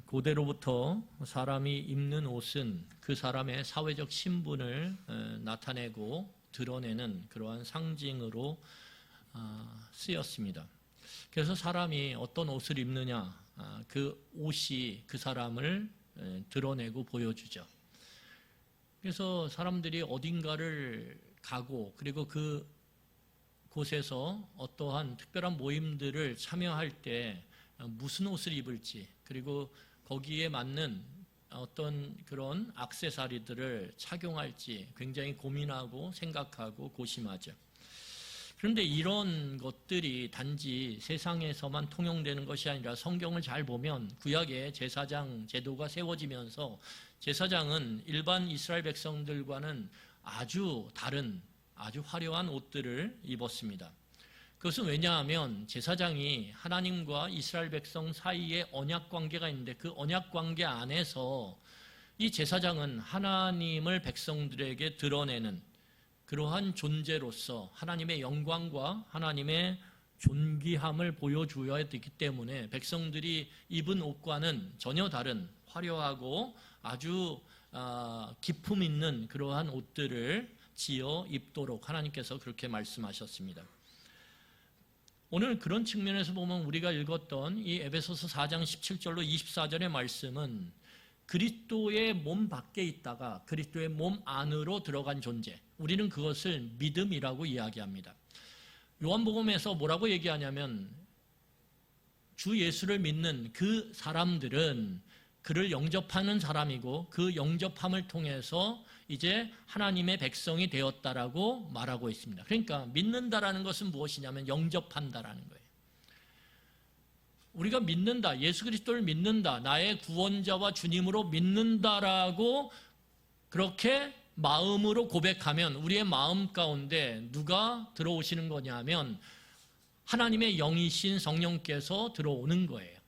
고대로부터 사람이 입는 옷은 그 사람의 사회적 신분을 나타내고 드러내는 그러한 상징으로 쓰였습니다. 그래서 사람이 어떤 옷을 입느냐, 그 옷이 그 사람을 드러내고 보여주죠. 그래서 사람들이 어딘가를 가고 그리고 그 곳에서 어떠한 특별한 모임들을 참여할 때 무슨 옷을 입을지, 그리고 거기에 맞는 어떤 그런 액세서리들을 착용할지 굉장히 고민하고 생각하고 고심하죠. 그런데 이런 것들이 단지 세상에서만 통용되는 것이 아니라 성경을 잘 보면 구약의 제사장 제도가 세워지면서 제사장은 일반 이스라엘 백성들과는 아주 다른 아주 화려한 옷들을 입었습니다. 그것은 왜냐하면 제사장이 하나님과 이스라엘 백성 사이에 언약 관계가 있는데 그 언약 관계 안에서 이 제사장은 하나님을 백성들에게 드러내는 그러한 존재로서 하나님의 영광과 하나님의 존귀함을 보여줘야 되기 때문에 백성들이 입은 옷과는 전혀 다른 화려하고 아주 기품 있는 그러한 옷들을 지어 입도록 하나님께서 그렇게 말씀하셨습니다. 오늘 그런 측면에서 보면 우리가 읽었던 이 에베소서 4장 17절로 24절의 말씀은 그리스도의 몸 밖에 있다가 그리스도의 몸 안으로 들어간 존재, 우리는 그것을 믿음이라고 이야기합니다. 요한복음에서 뭐라고 얘기하냐면 주 예수를 믿는 그 사람들은 그를 영접하는 사람이고 그 영접함을 통해서 이제 하나님의 백성이 되었다라고 말하고 있습니다. 그러니까 믿는다라는 것은 무엇이냐면 영접한다라는 거예요. 우리가 믿는다, 예수 그리스도를 믿는다, 나의 구원자와 주님으로 믿는다라고 그렇게 마음으로 고백하면 우리의 마음 가운데 누가 들어오시는 거냐면 하나님의 영이신 성령께서 들어오는 거예요.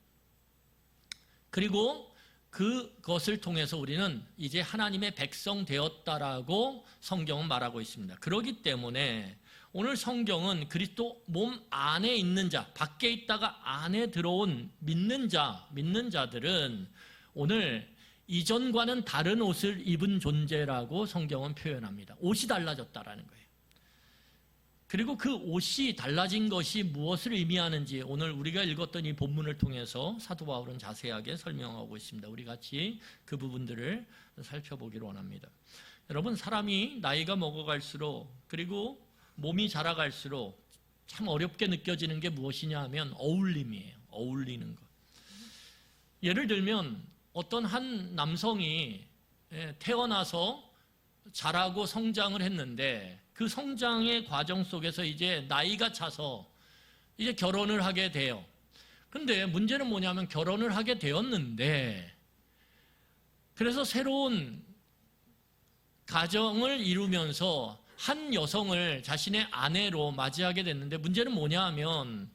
그리고 그것을 통해서 우리는 이제 하나님의 백성 되었다라고 성경은 말하고 있습니다. 그렇기 때문에 오늘 성경은 그리스도 몸 안에 있는 자, 밖에 있다가 안에 들어온 믿는 자들은 오늘 이전과는 다른 옷을 입은 존재라고 성경은 표현합니다. 옷이 달라졌다라는 거예요. 그리고 그 옷이 달라진 것이 무엇을 의미하는지 오늘 우리가 읽었던 이 본문을 통해서 사도 바울은 자세하게 설명하고 있습니다. 우리 같이 그 부분들을 살펴보기를 원합니다. 여러분, 사람이 나이가 먹어갈수록 그리고 몸이 자라갈수록 참 어렵게 느껴지는 게 무엇이냐 하면 어울림이에요. 어울리는 것. 예를 들면 어떤 한 남성이 태어나서 자라고 성장을 했는데 그 성장의 과정 속에서 이제 나이가 차서 이제 결혼을 하게 돼요. 근데 문제는 뭐냐면 결혼을 하게 되었는데 그래서 새로운 가정을 이루면서 한 여성을 자신의 아내로 맞이하게 됐는데 문제는 뭐냐 하면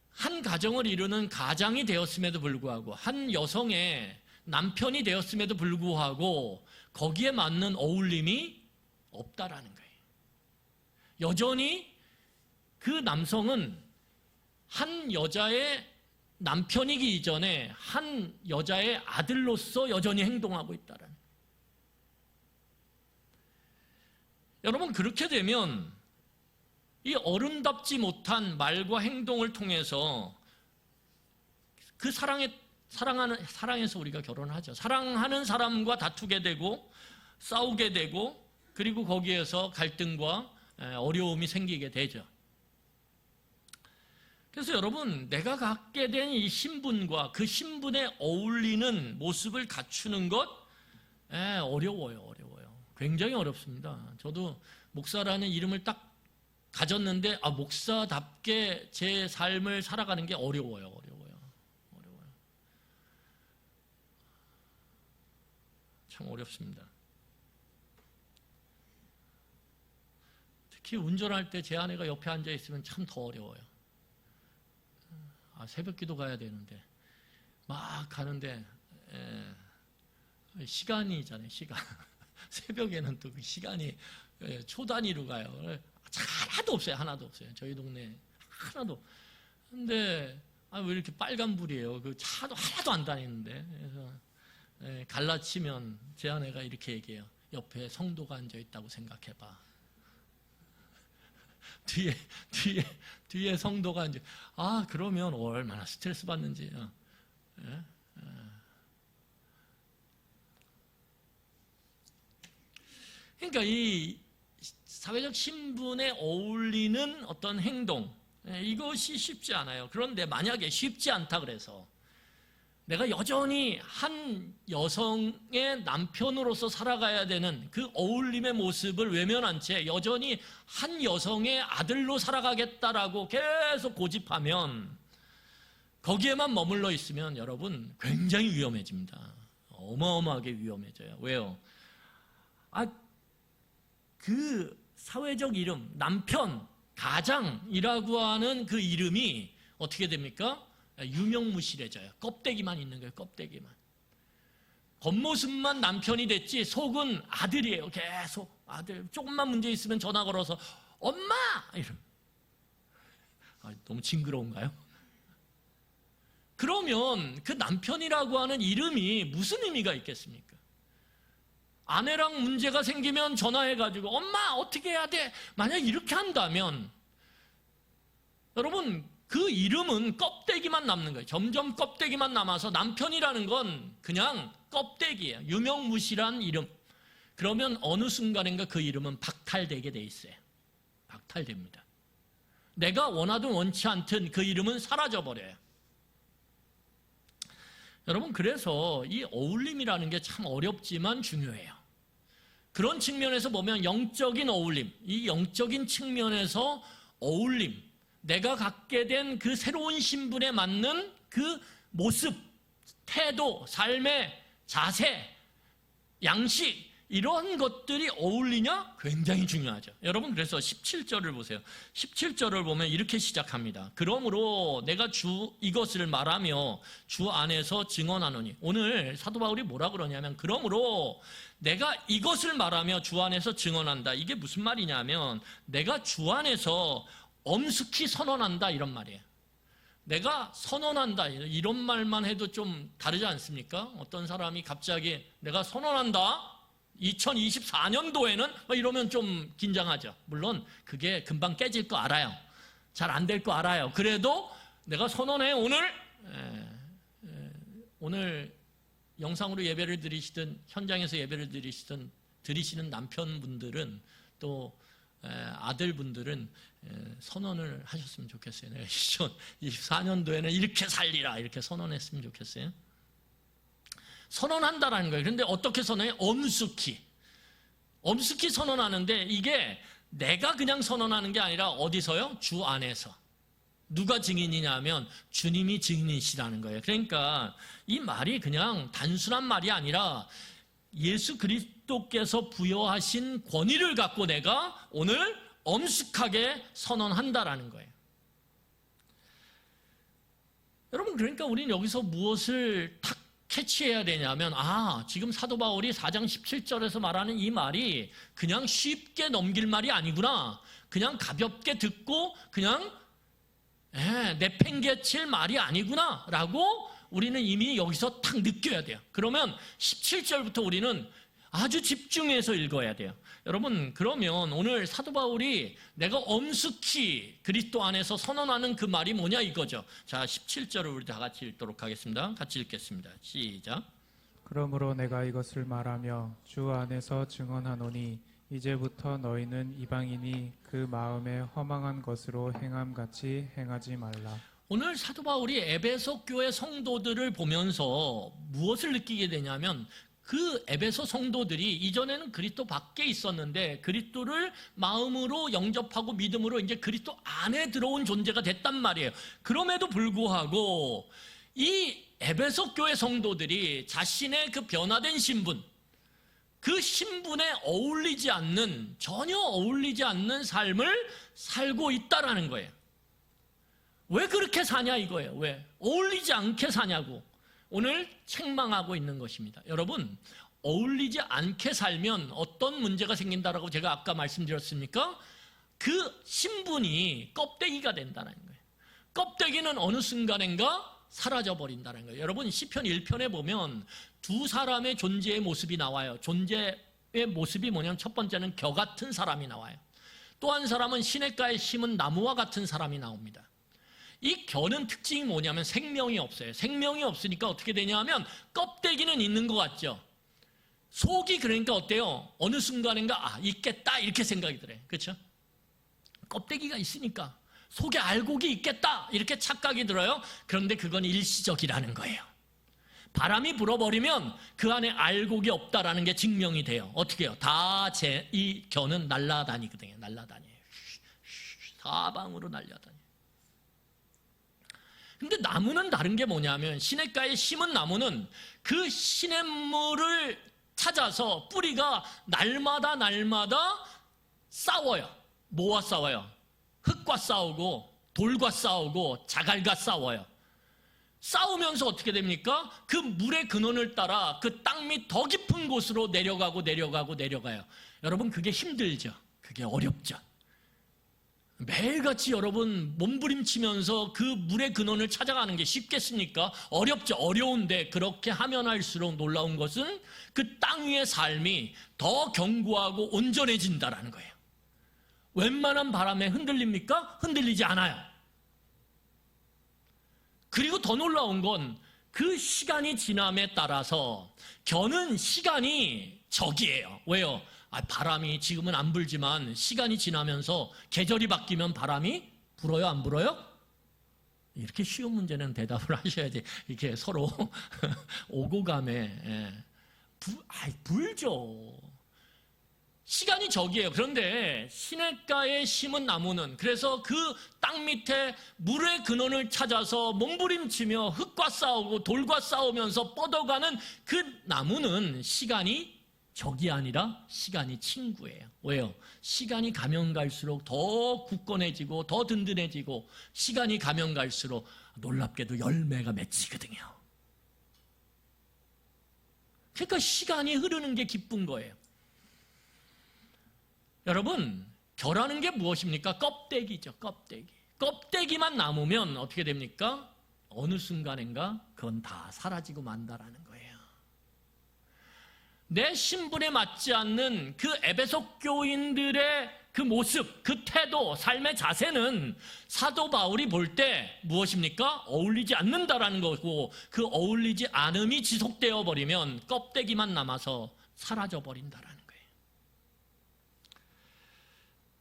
한 가정을 이루는 가장이 되었음에도 불구하고 한 여성의 남편이 되었음에도 불구하고 거기에 맞는 어울림이 없다라는 거예요. 여전히 그 남성은 한 여자의 남편이기 이전에 한 여자의 아들로서 여전히 행동하고 있다라는 거예요. 여러분, 그렇게 되면 이 어른답지 못한 말과 행동을 통해서 그 사랑해서 우리가 결혼을 하죠. 사랑하는 사람과 다투게 되고 싸우게 되고 그리고 거기에서 갈등과 어려움이 생기게 되죠. 그래서 여러분, 내가 갖게 된 이 신분과 그 신분에 어울리는 모습을 갖추는 것 어려워요. 굉장히 어렵습니다. 저도 목사라는 이름을 딱 가졌는데 목사답게 제 삶을 살아가는 게 어려워요. 참 어렵습니다. 특히 운전할 때 제 아내가 옆에 앉아 있으면 참 더 어려워요. 새벽 기도 가야 되는데 막 가는데 시간이 있잖아요. 시간. 새벽에는 또 그 시간이 초 단위로 가요. 하나도 없어요. 저희 동네에 하나도. 근데 왜 이렇게 빨간불이에요? 그 차도 하나도 안 다니는데. 그래서 갈라치면 제 아내가 이렇게 얘기해요. 옆에 성도가 앉아있다고 생각해봐. 뒤에 성도가 앉아. 그러면 얼마나 스트레스 받는지. 그러니까 이 사회적 신분에 어울리는 어떤 행동, 이것이 쉽지 않아요. 그런데 만약에 쉽지 않다 그래서 내가 여전히 한 여성의 남편으로서 살아가야 되는 그 어울림의 모습을 외면한 채 여전히 한 여성의 아들로 살아가겠다라고 계속 고집하면, 거기에만 머물러 있으면 여러분 굉장히 위험해집니다. 어마어마하게 위험해져요. 왜요? 그 사회적 이름, 남편, 가장이라고 하는 그 이름이 어떻게 됩니까? 유명무실해져요. 껍데기만 있는 거예요. 껍데기만. 겉모습만 남편이 됐지 속은 아들이에요. 계속 아들. 조금만 문제 있으면 전화 걸어서 엄마! 이런. 너무 징그러운가요? 그러면 그 남편이라고 하는 이름이 무슨 의미가 있겠습니까? 아내랑 문제가 생기면 전화해가지고 엄마 어떻게 해야 돼? 만약 이렇게 한다면 여러분 그 이름은 껍데기만 남는 거예요. 점점 껍데기만 남아서 남편이라는 건 그냥 껍데기예요. 유명무실한 이름. 그러면 어느 순간인가 그 이름은 박탈되게 돼 있어요. 박탈됩니다. 내가 원하든 원치 않든 그 이름은 사라져버려요. 여러분 그래서 이 어울림이라는 게 참 어렵지만 중요해요. 그런 측면에서 보면 영적인 어울림, 이 영적인 측면에서 어울림, 내가 갖게 된 그 새로운 신분에 맞는 그 모습, 태도, 삶의 자세, 양식, 이런 것들이 어울리냐? 굉장히 중요하죠. 여러분 그래서 17절을 보세요. 17절을 보면 이렇게 시작합니다. 그러므로 내가 이것을 말하며 주 안에서 증언하노니. 오늘 사도 바울이 뭐라 그러냐면 그러므로 내가 이것을 말하며 주 안에서 증언한다. 이게 무슨 말이냐면 내가 주 안에서 엄숙히 선언한다 이런 말이에요. 내가 선언한다 이런 말만 해도 좀 다르지 않습니까? 어떤 사람이 갑자기 내가 선언한다 2024년도에는 이러면 좀 긴장하죠. 물론 그게 금방 깨질 거 알아요. 잘 안 될 거 알아요. 그래도 내가 선언해. 오늘 영상으로 예배를 드리시든 현장에서 예배를 드리시는 남편분들은 또 아들분들은 선언을 하셨으면 좋겠어요. 2024년도에는 이렇게 살리라 이렇게 선언했으면 좋겠어요. 선언한다라는 거예요. 그런데 어떻게 선언해? 엄숙히 선언하는데 이게 내가 그냥 선언하는 게 아니라 어디서요? 주 안에서. 누가 증인이냐면 주님이 증인이시라는 거예요. 그러니까 이 말이 그냥 단순한 말이 아니라 예수 그리스도께서 부여하신 권위를 갖고 내가 오늘 엄숙하게 선언한다라는 거예요. 여러분 그러니까 우리는 여기서 무엇을 탁 캐치해야 되냐면 지금 사도 바울이 4장 17절에서 말하는 이 말이 그냥 쉽게 넘길 말이 아니구나. 그냥 가볍게 듣고 그냥 내팽개칠 말이 아니구나 라고 우리는 이미 여기서 탁 느껴야 돼요. 그러면 17절부터 우리는 아주 집중해서 읽어야 돼요. 여러분 그러면 오늘 사도 바울이 내가 엄숙히 그리스도 안에서 선언하는 그 말이 뭐냐 이거죠. 자 17절을 우리 다 같이 읽도록 하겠습니다. 같이 읽겠습니다. 시작. 그러므로 내가 이것을 말하며 주 안에서 증언하노니 이제부터 너희는 이방인이 그 마음에 허망한 것으로 행함같이 행하지 말라. 오늘 사도 바울이 에베소 교회 성도들을 보면서 무엇을 느끼게 되냐면 그 에베소 성도들이 이전에는 그리스도 밖에 있었는데 그리스도를 마음으로 영접하고 믿음으로 이제 그리스도 안에 들어온 존재가 됐단 말이에요. 그럼에도 불구하고 이 에베소 교회 성도들이 자신의 그 변화된 신분, 그 신분에 전혀 어울리지 않는 삶을 살고 있다라는 거예요. 왜 그렇게 사냐 이거예요. 왜? 어울리지 않게 사냐고. 오늘 책망하고 있는 것입니다. 여러분, 어울리지 않게 살면 어떤 문제가 생긴다라고 제가 아까 말씀드렸습니까? 그 신분이 껍데기가 된다는 거예요. 껍데기는 어느 순간인가 사라져 버린다는 거예요. 여러분 시편 1편에 보면 두 사람의 존재의 모습이 나와요. 존재의 모습이 뭐냐면 첫 번째는 겨 같은 사람이 나와요. 또 한 사람은 시냇가에 심은 나무와 같은 사람이 나옵니다. 이 겨는 특징이 뭐냐면 생명이 없어요. 생명이 없으니까 어떻게 되냐면 껍데기는 있는 것 같죠. 속이 그러니까 어때요? 어느 순간인가 있겠다 이렇게 생각이 들어요. 그렇죠? 껍데기가 있으니까 속에 알곡이 있겠다 이렇게 착각이 들어요. 그런데 그건 일시적이라는 거예요. 바람이 불어버리면 그 안에 알곡이 없다라는 게 증명이 돼요. 어떻게 해요? 이 겨는 날아다니거든요. 날아다녀요. 사방으로 날아다녀요. 근데 나무는 다른 게 뭐냐면 시냇가에 심은 나무는 그 시냇물을 찾아서 뿌리가 날마다 싸워요. 뭐와 싸워요? 흙과 싸우고 돌과 싸우고 자갈과 싸워요. 싸우면서 어떻게 됩니까? 그 물의 근원을 따라 그 땅 밑 더 깊은 곳으로 내려가요. 여러분 그게 힘들죠. 그게 어렵죠. 매일같이 여러분 몸부림치면서 그 물의 근원을 찾아가는 게 쉽겠습니까? 어렵죠. 어려운데 그렇게 하면 할수록 놀라운 것은 그 땅 위의 삶이 더 견고하고 온전해진다라는 거예요. 웬만한 바람에 흔들립니까? 흔들리지 않아요. 그리고 더 놀라운 건 그 시간이 지남에 따라서 겨는 시간이 적이에요. 왜요? 바람이 지금은 안 불지만 시간이 지나면서 계절이 바뀌면 바람이 불어요? 안 불어요? 이렇게 쉬운 문제는 대답을 하셔야지. 이렇게 서로 오고 가매. 불죠. 시간이 적이에요. 그런데 시냇가에 심은 나무는 그래서 그 땅 밑에 물의 근원을 찾아서 몸부림치며 흙과 싸우고 돌과 싸우면서 뻗어가는 그 나무는 시간이 적이 아니라 시간이 친구예요. 왜요? 시간이 가면 갈수록 더 굳건해지고 더 든든해지고 시간이 가면 갈수록 놀랍게도 열매가 맺히거든요. 그러니까 시간이 흐르는 게 기쁜 거예요. 여러분, 겨라는 게 무엇입니까? 껍데기죠. 껍데기만 남으면 어떻게 됩니까? 어느 순간인가 그건 다 사라지고 만다라는 거예요. 내 신분에 맞지 않는 그 에베소 교인들의 그 모습, 그 태도, 삶의 자세는 사도 바울이 볼 때 무엇입니까? 어울리지 않는다라는 거고 그 어울리지 않음이 지속되어 버리면 껍데기만 남아서 사라져 버린다라는 거예요.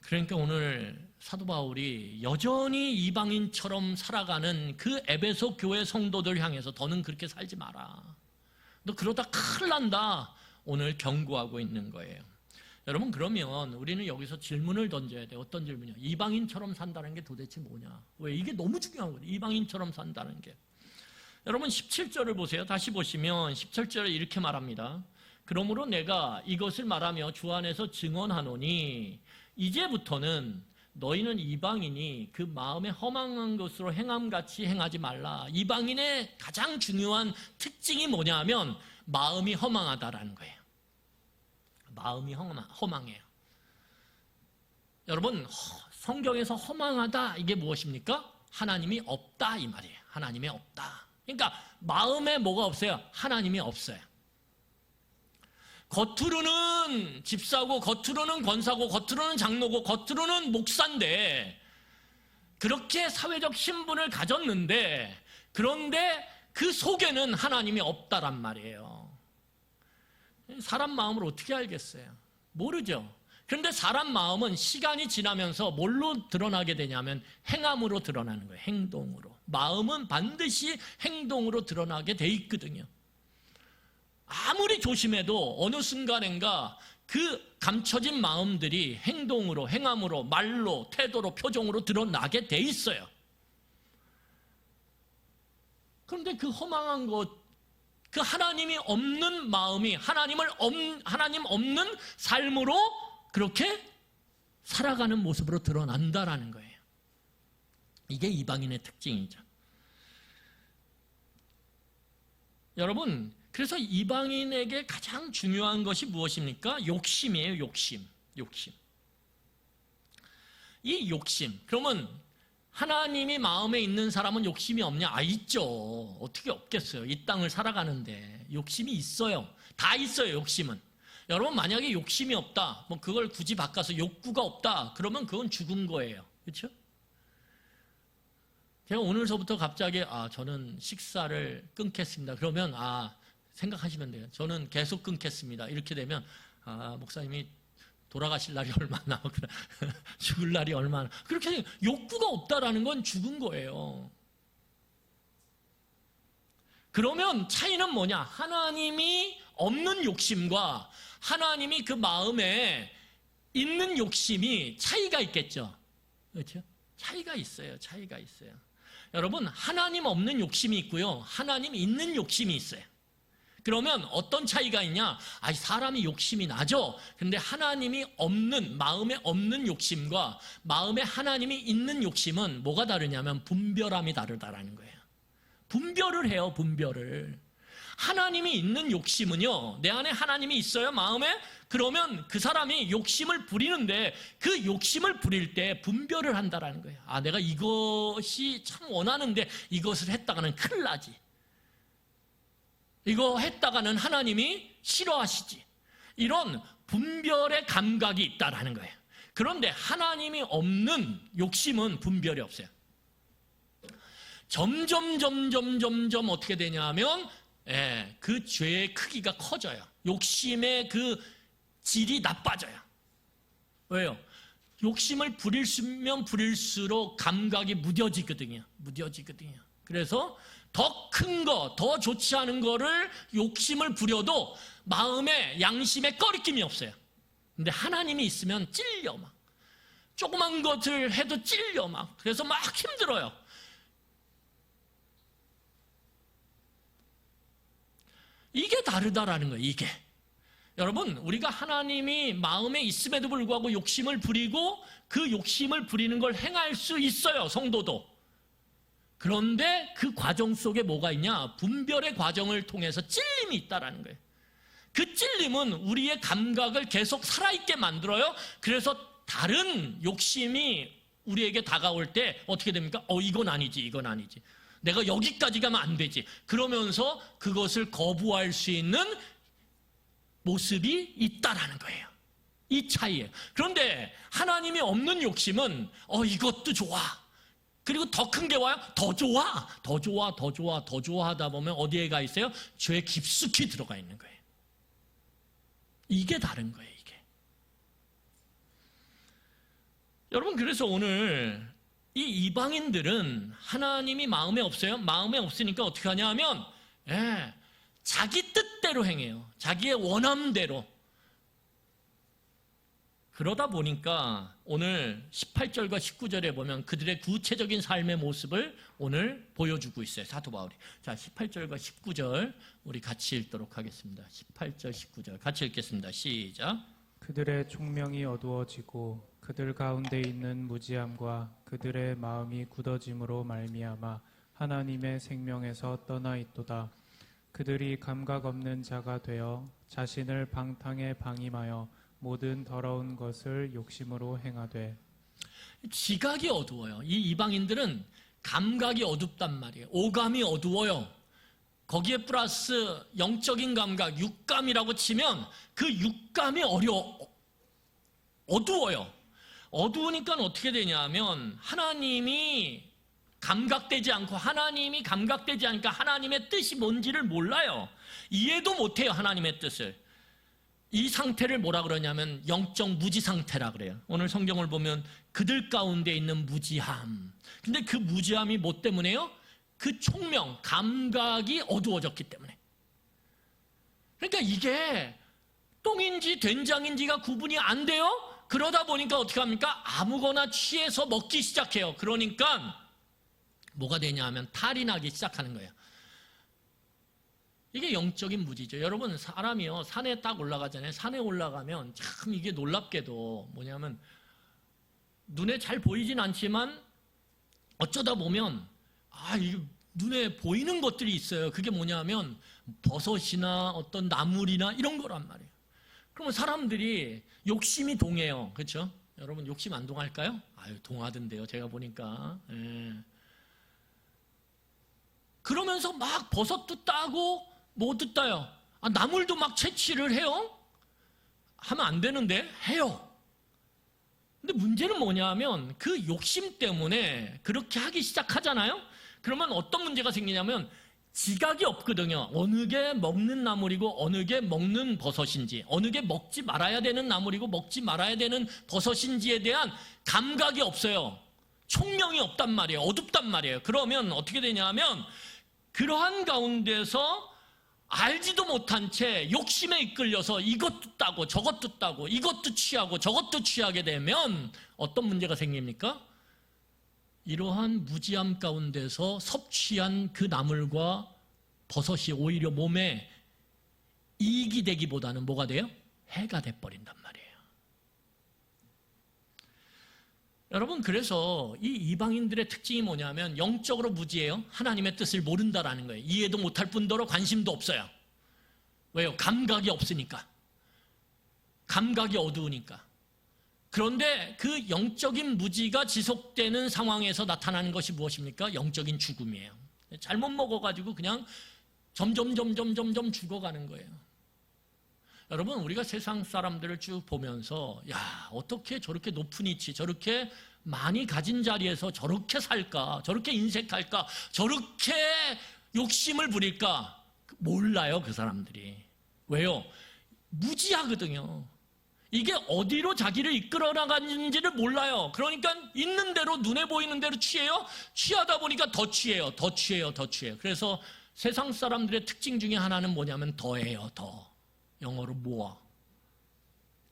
그러니까 오늘 사도 바울이 여전히 이방인처럼 살아가는 그 에베소 교회 성도들 향해서 더는 그렇게 살지 마라. 너 그러다 큰일 난다. 오늘 경고하고 있는 거예요. 여러분 그러면 우리는 여기서 질문을 던져야 돼요. 어떤 질문이요? 이방인처럼 산다는 게 도대체 뭐냐? 왜? 이게 너무 중요한 거예요. 이방인처럼 산다는 게. 여러분 17절을 보세요. 다시 보시면 17절에 이렇게 말합니다. 그러므로 내가 이것을 말하며 주 안에서 증언하노니 이제부터는 너희는 이방인이 그 마음에 허망한 것으로 행함같이 행하지 말라. 이방인의 가장 중요한 특징이 뭐냐면 마음이 허망하다라는 거예요. 마음이 허망해요. 여러분 성경에서 허망하다 이게 무엇입니까? 하나님이 없다 이 말이에요. 하나님이 없다. 그러니까 마음에 뭐가 없어요? 하나님이 없어요. 겉으로는 집사고 겉으로는 권사고 겉으로는 장로고 겉으로는 목사인데 그렇게 사회적 신분을 가졌는데 그런데 그 속에는 하나님이 없다란 말이에요. 사람 마음을 어떻게 알겠어요? 모르죠. 그런데 사람 마음은 시간이 지나면서 뭘로 드러나게 되냐면 행함으로 드러나는 거예요. 행동으로. 마음은 반드시 행동으로 드러나게 돼 있거든요. 아무리 조심해도 어느 순간인가 그 감춰진 마음들이 행동으로, 행함으로, 말로, 태도로, 표정으로 드러나게 돼 있어요. 그런데 그 허망한 것, 그 하나님이 없는 마음이 하나님 없는 삶으로 그렇게 살아가는 모습으로 드러난다라는 거예요. 이게 이방인의 특징이죠. 여러분, 그래서 이방인에게 가장 중요한 것이 무엇입니까? 욕심이에요. 욕심. 이 욕심. 그러면 하나님이 마음에 있는 사람은 욕심이 없냐? 아, 있죠. 어떻게 없겠어요? 이 땅을 살아가는데 욕심이 있어요. 다 있어요, 욕심은. 여러분, 만약에 욕심이 없다, 뭐 그걸 굳이 바꿔서 욕구가 없다, 그러면 그건 죽은 거예요. 그렇죠? 제가 오늘서부터 갑자기 저는 식사를 끊겠습니다. 그러면 생각하시면 돼요. 저는 계속 끊겠습니다. 이렇게 되면 목사님이 돌아가실 날이 얼마나, 죽을 날이 얼마나. 그렇게 욕구가 없다라는 건 죽은 거예요. 그러면 차이는 뭐냐? 하나님이 없는 욕심과 하나님이 그 마음에 있는 욕심이 차이가 있겠죠. 그렇죠? 차이가 있어요. 차이가 있어요. 여러분, 하나님 없는 욕심이 있고요. 하나님 있는 욕심이 있어요. 그러면 어떤 차이가 있냐? 사람이 욕심이 나죠? 근데 하나님이 없는, 마음에 없는 욕심과 마음에 하나님이 있는 욕심은 뭐가 다르냐면 분별함이 다르다라는 거예요. 분별을 해요, 분별을. 하나님이 있는 욕심은요, 내 안에 하나님이 있어요, 마음에? 그러면 그 사람이 욕심을 부리는데 그 욕심을 부릴 때 분별을 한다라는 거예요. 내가 이것이 참 원하는데 이것을 했다가는 큰일 나지. 이거 했다가는 하나님이 싫어하시지. 이런 분별의 감각이 있다라는 거예요. 그런데 하나님이 없는 욕심은 분별이 없어요. 점점 어떻게 되냐면 그 죄의 크기가 커져요. 욕심의 그 질이 나빠져요. 왜요? 욕심을 부리면 부릴수록 감각이 무뎌지거든요. 그래서 더 큰 거, 더 좋지 않은 거를 욕심을 부려도 마음에, 양심에 꺼리낌이 없어요. 근데 하나님이 있으면 찔려 막. 조그만 것을 해도 찔려 막. 그래서 막 힘들어요. 이게 다르다라는 거예요, 이게. 여러분, 우리가 하나님이 마음에 있음에도 불구하고 욕심을 부리고 그 욕심을 부리는 걸 행할 수 있어요, 성도도. 그런데 그 과정 속에 뭐가 있냐? 분별의 과정을 통해서 찔림이 있다라는 거예요. 그 찔림은 우리의 감각을 계속 살아있게 만들어요. 그래서 다른 욕심이 우리에게 다가올 때 어떻게 됩니까? 이건 아니지. 내가 여기까지 가면 안 되지. 그러면서 그것을 거부할 수 있는 모습이 있다라는 거예요. 이 차이예요. 그런데 하나님이 없는 욕심은 이것도 좋아. 그리고 더 큰 게 와요. 더 좋아 하다 보면 어디에 가 있어요? 죄에 깊숙이 들어가 있는 거예요. 이게 다른 거예요, 이게. 여러분, 그래서 오늘 이 이방인들은 하나님이 마음에 없어요. 마음에 없으니까 어떻게 하냐 하면 자기 뜻대로 행해요. 자기의 원함대로. 그러다 보니까 오늘 18절과 19절에 보면 그들의 구체적인 삶의 모습을 오늘 보여주고 있어요, 사도 바울이. 자, 18절과 19절 우리 같이 읽도록 하겠습니다. 18절, 19절 같이 읽겠습니다. 시작. 그들의 총명이 어두워지고 그들 가운데 있는 무지함과 그들의 마음이 굳어짐으로 말미암아 하나님의 생명에서 떠나 있도다. 그들이 감각 없는 자가 되어 자신을 방탕에 방임하여 모든 더러운 것을 욕심으로 행하되. 지각이 어두워요. 이 이방인들은 감각이 어둡단 말이에요. 오감이 어두워요. 거기에 플러스 영적인 감각, 육감이라고 치면 그 육감이 어두워요. 어두우니까 어떻게 되냐면 하나님이 감각되지 않고 하나님이 감각되지 않으니까 하나님의 뜻이 뭔지를 몰라요. 이해도 못해요, 하나님의 뜻을. 이 상태를 뭐라 그러냐면 영적 무지 상태라 그래요. 오늘 성경을 보면 그들 가운데 있는 무지함. 근데 그 무지함이 뭐 때문에요? 그 총명, 감각이 어두워졌기 때문에. 그러니까 이게 똥인지 된장인지가 구분이 안 돼요? 그러다 보니까 어떻게 합니까? 아무거나 취해서 먹기 시작해요. 그러니까 뭐가 되냐 하면 탈이 나기 시작하는 거예요. 이게 영적인 무지죠. 여러분, 사람이요, 산에 딱 올라가잖아요. 산에 올라가면 참 이게 놀랍게도 뭐냐면 눈에 잘 보이진 않지만 어쩌다 보면 이게 눈에 보이는 것들이 있어요. 그게 뭐냐면 버섯이나 어떤 나물이나 이런 거란 말이에요. 그러면 사람들이 욕심이 동해요. 그렇죠? 여러분 욕심 안 동할까요? 아유, 동하던데요. 제가 보니까. 예. 그러면서 막 버섯도 따고 뭐도 따요. 나물도 막 채취를 해요. 하면 안 되는데 해요. 근데 문제는 뭐냐면 그 욕심 때문에 그렇게 하기 시작하잖아요. 그러면 어떤 문제가 생기냐면 지각이 없거든요. 어느 게 먹는 나물이고 어느 게 먹는 버섯인지, 어느 게 먹지 말아야 되는 나물이고 먹지 말아야 되는 버섯인지에 대한 감각이 없어요. 총명이 없단 말이에요. 어둡단 말이에요. 그러면 어떻게 되냐면 그러한 가운데서 알지도 못한 채 욕심에 이끌려서 이것도 따고 저것도 따고 이것도 취하고 저것도 취하게 되면 어떤 문제가 생깁니까? 이러한 무지함 가운데서 섭취한 그 나물과 버섯이 오히려 몸에 이익이 되기보다는 뭐가 돼요? 해가 돼버린단 말이에요. 여러분, 그래서 이 이방인들의 특징이 뭐냐면 영적으로 무지해요. 하나님의 뜻을 모른다라는 거예요. 이해도 못할 뿐더러 관심도 없어요. 왜요? 감각이 없으니까. 감각이 어두우니까. 그런데 그 영적인 무지가 지속되는 상황에서 나타나는 것이 무엇입니까? 영적인 죽음이에요. 잘못 먹어가지고 그냥 점점 죽어가는 거예요. 여러분, 우리가 세상 사람들을 쭉 보면서 야, 어떻게 저렇게 높은 위치, 저렇게 많이 가진 자리에서 저렇게 살까, 저렇게 인색할까, 저렇게 욕심을 부릴까? 몰라요, 그 사람들이. 왜요? 무지하거든요. 이게 어디로 자기를 이끌어 나가는지를 몰라요. 그러니까 있는 대로, 눈에 보이는 대로 취해요. 취하다 보니까 더 취해요. 그래서 세상 사람들의 특징 중에 하나는 뭐냐면 더해요. 더. 영어로 more.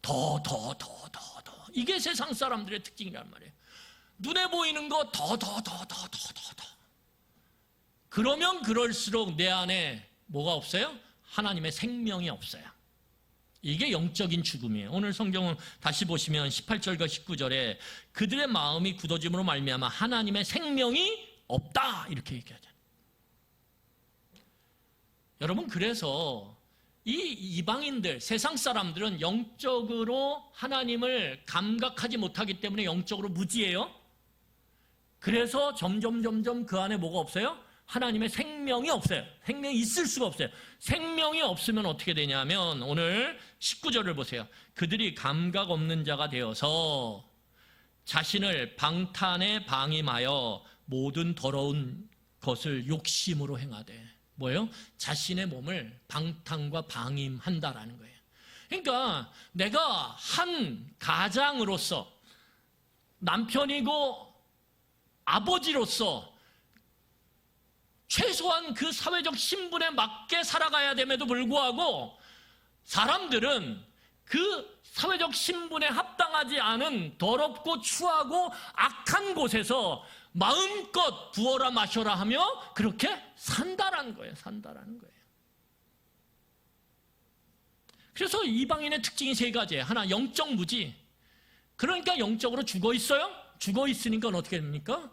더. 이게 세상 사람들의 특징이란 말이에요. 눈에 보이는 거 더. 그러면 그럴수록 내 안에 뭐가 없어요? 하나님의 생명이 없어요. 이게 영적인 죽음이에요. 오늘 성경은 다시 보시면 18절과 19절에 그들의 마음이 굳어짐으로 말미암아 하나님의 생명이 없다 이렇게 얘기하잖아요. 여러분, 그래서 이 이방인들, 세상 사람들은 영적으로 하나님을 감각하지 못하기 때문에 영적으로 무지해요. 그래서 점점 그 안에 뭐가 없어요? 하나님의 생명이 없어요. 생명이 있을 수가 없어요. 생명이 없으면 어떻게 되냐면 오늘 19절을 보세요. 그들이 감각 없는 자가 되어서 자신을 방탄에 방임하여 모든 더러운 것을 욕심으로 행하되, 뭐예요? 자신의 몸을 방탕과 방임한다라는 거예요. 그러니까 내가 한 가장으로서, 남편이고 아버지로서 최소한 그 사회적 신분에 맞게 살아가야 됨에도 불구하고 사람들은 그 사회적 신분에 합당하지 않은 더럽고 추하고 악한 곳에서 마음껏 부어라 마셔라 하며 그렇게 산다라는 거예요. 그래서 이방인의 특징이 세 가지예요. 하나, 영적 무지. 그러니까 영적으로 죽어 있어요. 죽어 있으니까 어떻게 됩니까?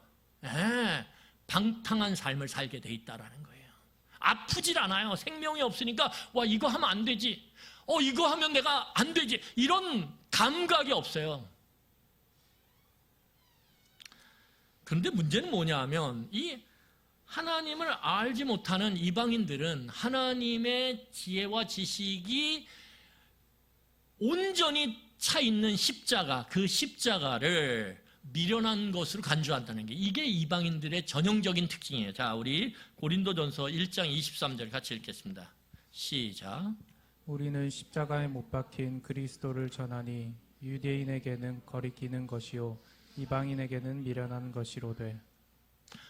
방탕한 삶을 살게 돼 있다라는 거예요. 아프질 않아요. 생명이 없으니까 와, 이거 하면 안 되지. 이거 하면 내가 안 되지. 이런 감각이 없어요. 그런데 문제는 뭐냐 하면 이 하나님을 알지 못하는 이방인들은 하나님의 지혜와 지식이 온전히 차 있는 십자가, 그 십자가를 미련한 것으로 간주한다는 게, 이게 이방인들의 전형적인 특징이에요. 자, 우리 고린도전서 1장 23절 같이 읽겠습니다. 시작. 우리는 십자가에 못 박힌 그리스도를 전하니 유대인에게는 거리끼는 것이요 이방인에게는 미련한 것이로되.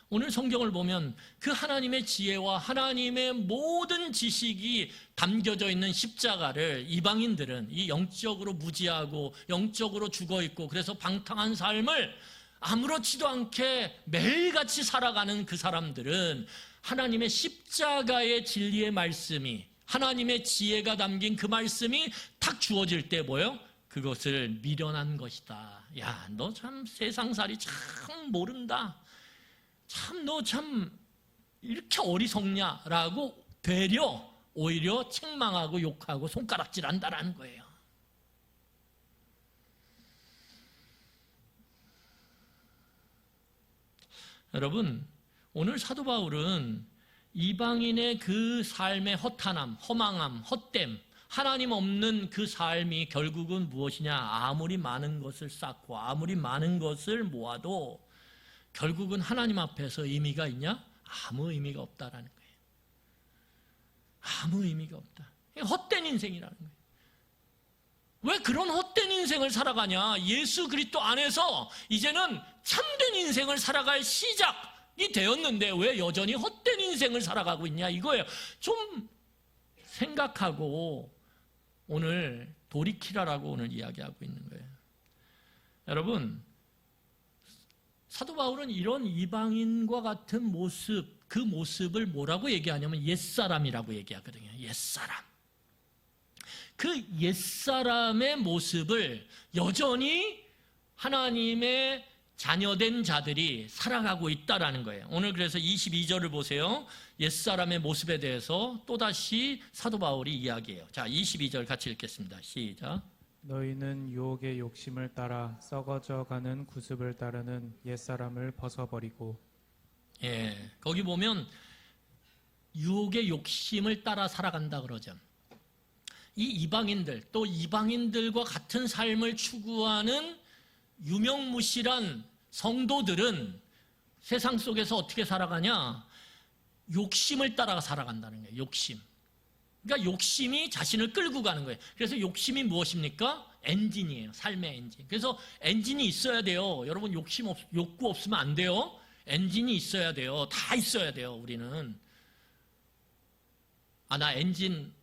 오늘 성경을 보면 그 하나님의 지혜와 하나님의 모든 지식이 담겨져 있는 십자가를 이방인들은, 이 영적으로 무지하고 영적으로 죽어있고 그래서 방탕한 삶을 아무렇지도 않게 매일같이 살아가는 그 사람들은 하나님의 십자가의 진리의 말씀이, 하나님의 지혜가 담긴 그 말씀이 탁 주어질 때 뭐예요? 그것을 미련한 것이다. 야, 너 참 세상살이 참 모른다. 참 너 참 이렇게 어리석냐라고 되려 오히려 책망하고 욕하고 손가락질한다라는 거예요. 여러분, 오늘 사도 바울은 이방인의 그 삶의 허탄함, 허망함, 헛됨, 하나님 없는 그 삶이 결국은 무엇이냐? 아무리 많은 것을 쌓고 아무리 많은 것을 모아도 결국은 하나님 앞에서 의미가 있냐? 아무 의미가 없다라는 거예요. 아무 의미가 없다. 헛된 인생이라는 거예요. 왜 그런 헛된 인생을 살아가냐? 예수 그리스도 안에서 이제는 참된 인생을 살아갈 시작이 되었는데 왜 여전히 헛된 인생을 살아가고 있냐? 이거예요. 좀 생각하고 오늘 돌이키라라고 오늘 이야기하고 있는 거예요. 여러분, 사도 바울은 이런 이방인과 같은 모습, 그 모습을 뭐라고 얘기하냐면 옛사람이라고 얘기하거든요. 옛사람. 그 옛사람의 모습을 여전히 하나님의 자녀된 자들이 살아가고 있다라는 거예요. 오늘 그래서 22절을 보세요. 옛사람의 모습에 대해서 또다시 사도 바울이 이야기해요. 자, 22절 같이 읽겠습니다. 시작. 너희는 유혹의 욕심을 따라 썩어져 가는 구습을 따르는 옛사람을 벗어버리고. 예, 거기 보면 유혹의 욕심을 따라 살아간다 그러죠. 이 이방인들, 또 이방인들과 같은 삶을 추구하는 유명무실한 성도들은 세상 속에서 어떻게 살아가냐? 욕심을 따라 살아간다는 거예요. 욕심. 그러니까 욕심이 자신을 끌고 가는 거예요. 그래서 욕심이 무엇입니까? 엔진이에요. 삶의 엔진. 그래서 엔진이 있어야 돼요. 여러분 욕구 없으면 안 돼요. 엔진이 있어야 돼요. 다 있어야 돼요. 우리는. 나 엔진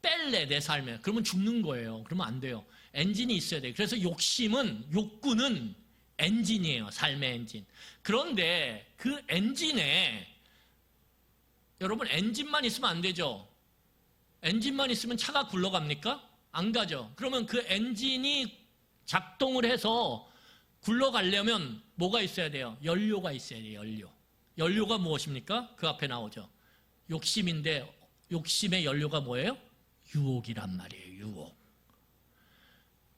뺄래 내 삶에. 그러면 죽는 거예요. 그러면 안 돼요. 엔진이 있어야 돼요. 그래서 욕구는 엔진이에요. 삶의 엔진. 그런데 그 엔진에 여러분 엔진만 있으면 안 되죠. 엔진만 있으면 차가 굴러갑니까? 안 가죠. 그러면 그 엔진이 작동을 해서 굴러가려면 뭐가 있어야 돼요? 연료가 있어야 돼요. 연료. 연료가 무엇입니까? 그 앞에 나오죠. 욕심인데 욕심의 연료가 뭐예요? 유혹이란 말이에요. 유혹.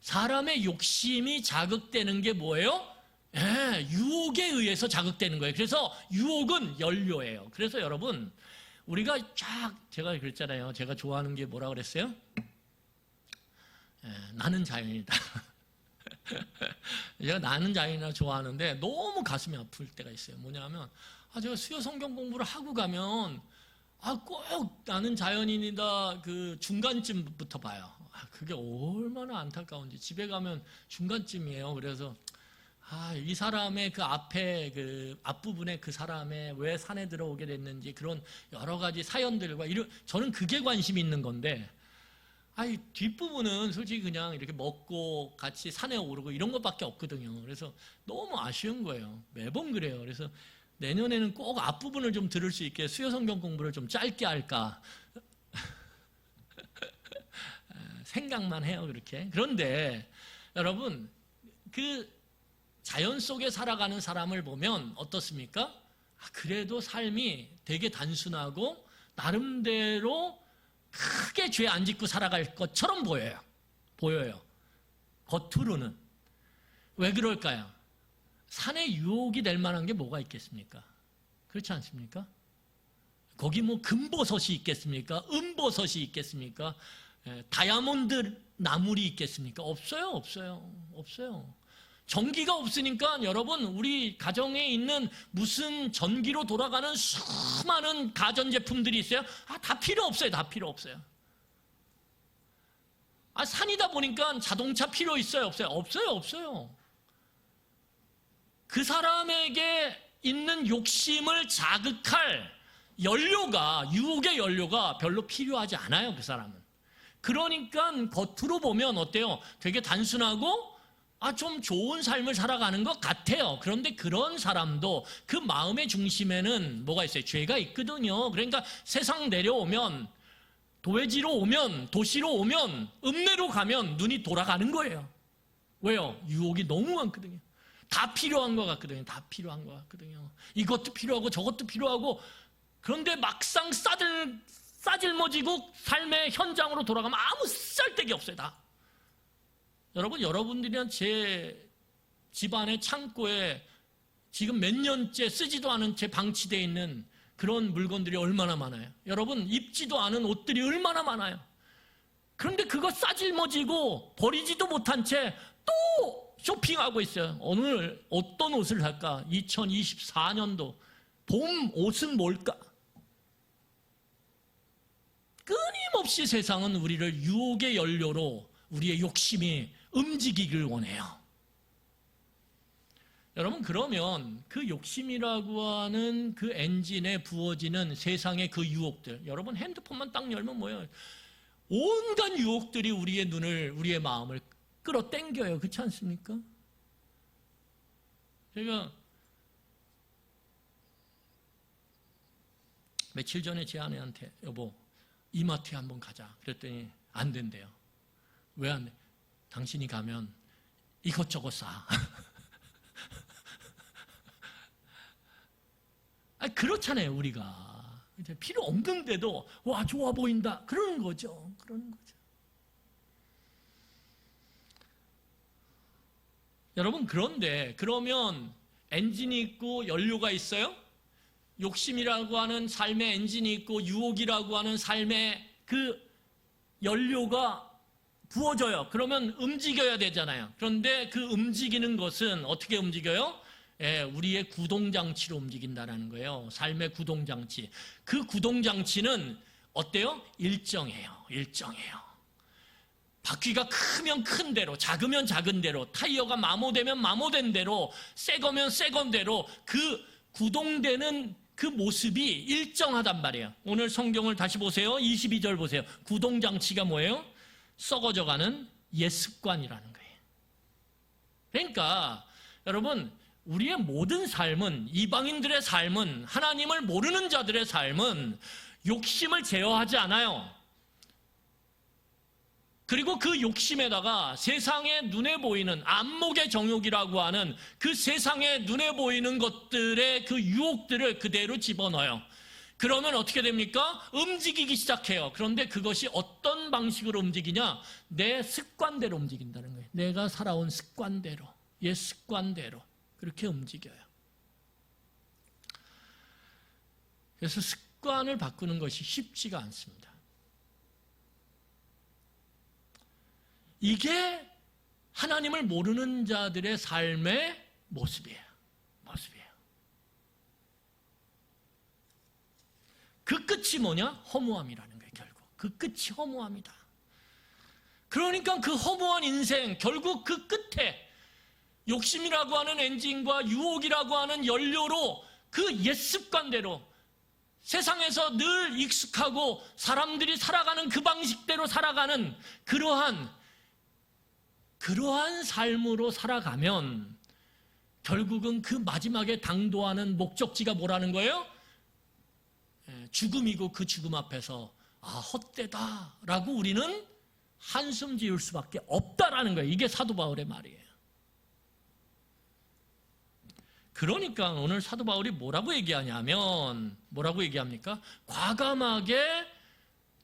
사람의 욕심이 자극되는 게 뭐예요? 유혹에 의해서 자극되는 거예요. 그래서 유혹은 연료예요. 그래서 여러분, 우리가 제가 그랬잖아요. 제가 좋아하는 게 뭐라 그랬어요? 나는 자연이다. 제가 나는 자연이라 좋아하는데 너무 가슴이 아플 때가 있어요. 뭐냐면, 제가 수요 성경 공부를 하고 가면, 꼭 나는 자연인이다. 그 중간쯤부터 봐요. 그게 얼마나 안타까운지. 집에 가면 중간쯤이에요. 그래서, 이 사람의 그 앞에, 그 앞부분에 그 사람의 왜 산에 들어오게 됐는지 그런 여러 가지 사연들과 저는 그게 관심이 있는 건데, 뒷부분은 솔직히 그냥 이렇게 먹고 같이 산에 오르고 이런 것밖에 없거든요. 그래서 너무 아쉬운 거예요. 매번 그래요. 그래서 내년에는 꼭 앞부분을 좀 들을 수 있게 수요 성경 공부를 좀 짧게 할까 생각만 해요. 그렇게. 그런데 여러분, 그 자연 속에 살아가는 사람을 보면 어떻습니까? 그래도 삶이 되게 단순하고 나름대로 크게 죄 안 짓고 살아갈 것처럼 보여요. 겉으로는. 왜 그럴까요? 산에 유혹이 될 만한 게 뭐가 있겠습니까? 그렇지 않습니까? 거기 뭐 금버섯이 있겠습니까? 은버섯이 있겠습니까? 다이아몬드 나물이 있겠습니까? 없어요. 전기가 없으니까 여러분, 우리 가정에 있는 무슨 전기로 돌아가는 수많은 가전제품들이 있어요. 다 필요 없어요. 산이다 보니까 자동차 필요 있어요? 없어요. 그 사람에게 있는 욕심을 자극할 연료가, 유혹의 연료가 별로 필요하지 않아요. 그 사람은. 그러니까 겉으로 보면 어때요? 되게 단순하고 좀 좋은 삶을 살아가는 것 같아요. 그런데 그런 사람도 그 마음의 중심에는 뭐가 있어요? 죄가 있거든요. 그러니까 세상 내려오면, 도회지로 오면, 도시로 오면, 읍내로 가면 눈이 돌아가는 거예요. 왜요? 유혹이 너무 많거든요. 다 필요한 것 같거든요. 이것도 필요하고 저것도 필요하고. 그런데 막상 싸질머지고 삶의 현장으로 돌아가면 아무 쓸데기 없어요. 다. 여러분, 여러분들이랑 제 집안의 창고에 지금 몇 년째 쓰지도 않은 채 방치되어 있는 그런 물건들이 얼마나 많아요. 여러분, 입지도 않은 옷들이 얼마나 많아요. 그런데 그거 싸질머지고 버리지도 못한 채 또 쇼핑하고 있어요. 오늘 어떤 옷을 살까? 2024년도 봄 옷은 뭘까? 끊임없이 세상은 우리를 유혹의 연료로 우리의 욕심이 움직이길 원해요. 여러분, 그러면 그 욕심이라고 하는 그 엔진에 부어지는 세상의 그 유혹들, 여러분 핸드폰만 딱 열면 뭐예요? 온갖 유혹들이 우리의 눈을, 우리의 마음을 끌어당겨요. 그렇지 않습니까? 제가 며칠 전에 제 아내한테 여보, 이마트에 한번 가자 그랬더니 안 된대요. 왜 안 돼? 당신이 가면 이것저것 사. 그렇잖아요. 우리가 필요 없는데도 와 좋아 보인다 그러는 거죠. 여러분, 그런데 그러면 엔진이 있고 연료가 있어요? 욕심이라고 하는 삶의 엔진이 있고 유혹이라고 하는 삶의 그 연료가 부어져요. 그러면 움직여야 되잖아요. 그런데 그 움직이는 것은 어떻게 움직여요? 우리의 구동장치로 움직인다는 거예요. 삶의 구동장치. 그 구동장치는 어때요? 일정해요. 바퀴가 크면 큰 대로, 작으면 작은 대로, 타이어가 마모되면 마모된 대로, 새 거면 새 건 대로 그 구동되는 그 모습이 일정하단 말이에요. 오늘 성경을 다시 보세요. 22절 보세요. 구동장치가 뭐예요? 썩어져가는 옛 습관이라는 거예요. 그러니까 여러분, 우리의 모든 삶은, 이방인들의 삶은, 하나님을 모르는 자들의 삶은 욕심을 제어하지 않아요. 그리고 그 욕심에다가 세상의 눈에 보이는 안목의 정욕이라고 하는 그 세상의 눈에 보이는 것들의 그 유혹들을 그대로 집어넣어요. 그러면 어떻게 됩니까? 움직이기 시작해요. 그런데 그것이 어떤 방식으로 움직이냐? 내 습관대로 움직인다는 거예요. 내가 살아온 습관대로, 옛 습관대로 그렇게 움직여요. 그래서 습관을 바꾸는 것이 쉽지가 않습니다. 이게 하나님을 모르는 자들의 삶의 모습이에요. 그 끝이 뭐냐? 허무함이라는 거예요. 결국 그 끝이 허무함이다. 그러니까 그 허무한 인생, 결국 그 끝에 욕심이라고 하는 엔진과 유혹이라고 하는 연료로 그 옛 습관대로 세상에서 늘 익숙하고 사람들이 살아가는 그 방식대로 살아가는 그러한 삶으로 살아가면 결국은 그 마지막에 당도하는 목적지가 뭐라는 거예요? 죽음이고 그 죽음 앞에서 헛되다라고 우리는 한숨 지을 수밖에 없다라는 거예요. 이게 사도 바울의 말이에요. 그러니까 오늘 사도 바울이 뭐라고 얘기하냐면, 뭐라고 얘기합니까? 과감하게